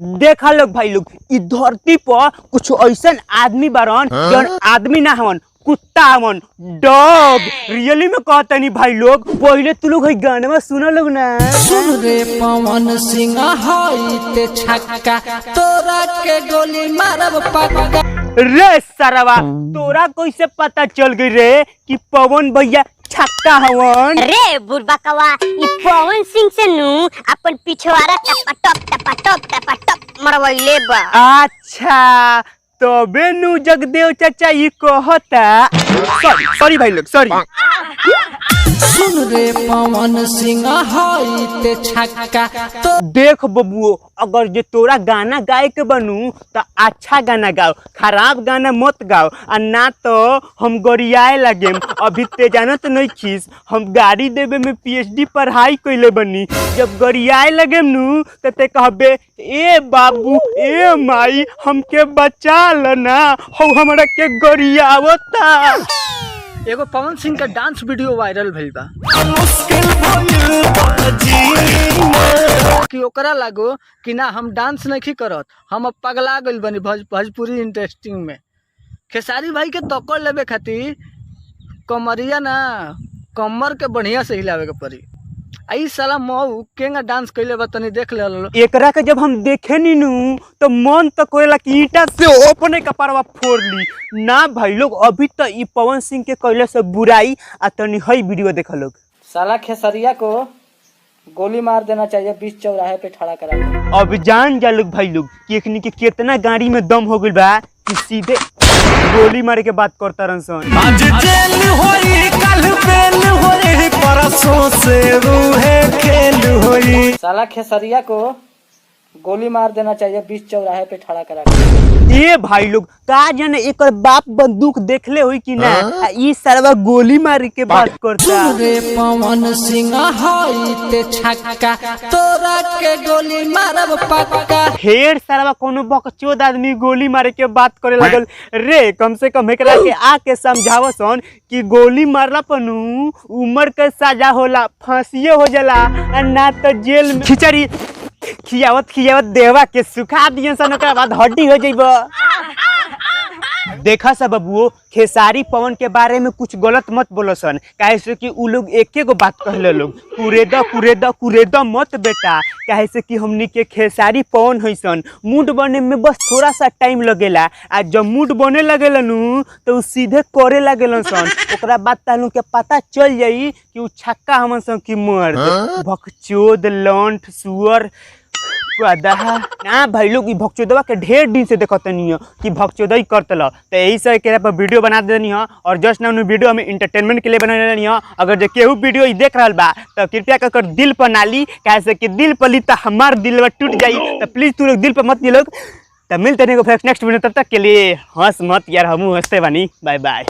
देखा लोग भाई लोग इ धरती पर कुछ ऐसा आदमी बारन जौन आदमी ना हवन कुत्ता हवन डॉग रियली में कहता नहीं भाई लोग। पहले तू लोग गाने में सुना लोग ना सुन रे पवन सिंह हई ते छक्का तोरा के गोली मारब पक्का। रे सरवा तोरा कैसे पता चल गई रे कि पवन भैया छक्का हवन? रे बुरबकवा ई पवन सिंह से नु अपन पिछवाड़ा टपा टप मरवैले बा। अच्छा तबे नु जगदेव चाचा ये कहता। सॉरी भाई लोग सॉरी। सुन रे पवन सिंह हई ते छक्का तो देख बबुओ अगर जे तोरा गाना गाए के बनू तो अच्छा गाना गाओ, खराब गाना मत गाओ और ना तो हम गरियाए लगे। अभी ते जानत नहीं खीस हम गाड़ी देवे में पीएचडी पढ़ाई कैले बनी। जब गरियाए लगे नू तो ते कहबे ए बाबू ए माई हमके बचा लना हो हमरा के गरियावता। एगो पवन सिंह का डांस वीडियो वायरल भइल बा कि ओकरा लागो कि ना हम डांस नहीं करत, हम अब पगला गइल बनी भोजपुरी इंडस्ट्री में। खेसारी भाई के तकड़ लेवे खातिर कमरिया ना कमर के बढ़िया से हिलावे के पड़ी। आई साला मऊ केंगा डांस कैले बा तनी देख ले लो। एकरा के जब हम देखे नी नू तो मन तो कोयला कि ईटा से अपने कपड़वा फोड़ ली ना भाई लोग। अभी तो ई पवन सिंह के कैले से बुराई आ तनी हई वीडियो देखा लोग। साला खेसरिया को गोली मार देना चाहिए बीच चौराहे पे खड़ा करा के। अब जान जा लोग भाई लोग कि एकनी के कितना गाड़ी में दम हो गइल बा कि सीधे गोली मारे के बात करता रंसन। आज जेल होई कल बेल होई परसों से रूहे खेल होई। साला खेसरिया को गोली मार देना चाहिए बीच चौराहे पे खड़ा करा के। ए भाई लोग का जाने एकर बाप बंदूक देखले होई कि ना आ ई सरवा गोली मारे के बात करता। सुन रे पवन सिंह हई ते छक्का तोरा के गोली मारब पक्का। ढेर सारा कोनो बकचोद आदमी गोली मारे के बात करे लागल रे। कम से कम एकरा के आके समझावसन कि गोली मारला पनु उम्र के सजा होला, फांसी हो जाला ना तो जेल में खिचड़ी खियावत देवा के सुखा दियन सन ओकरा बाद हड्डी हो जइबो। देखा सब बबुओ खेसारी पवन के बारे में कुछ गलत मत बोलो सन काहे से कि उ लोग एके गो बात कहले लोग कुरेदा मत बेटा। काहे से कि हमनी के खेसारी पवन होइसन मूड बने में बस थोड़ा सा टाइम लगेला आ जब मूड बने लगेला नु तो उ सीधे करे लगेलन सन। ओकरा बाद तालू के पता चल जाई कि उ छक्का हमन सन की मर्द भकचोद लंठ सुअर ना भाई लोग भक्चोदवा के ढेर दिन से देखतनी कि भक्चोदई करतल तो यही से एकरा पर वीडियो बना देनी है। और जस्ट ना वीडियो हमें इंटरटेनमेंट के लिए बना देनी है। अगर जो केहू वीडियो देख रहा बा तो कृपया कर दिल पर ना ली कैसे कि दिल पर ली तो हमार दिल टूट जाई। तो प्लीज तू लोग दिल पर मत ली लोग। तो मिलते नहीं नेक्स्ट वीडियो, तब तक के लिए हंस मत यार, हम हंसते बानी। Bye by.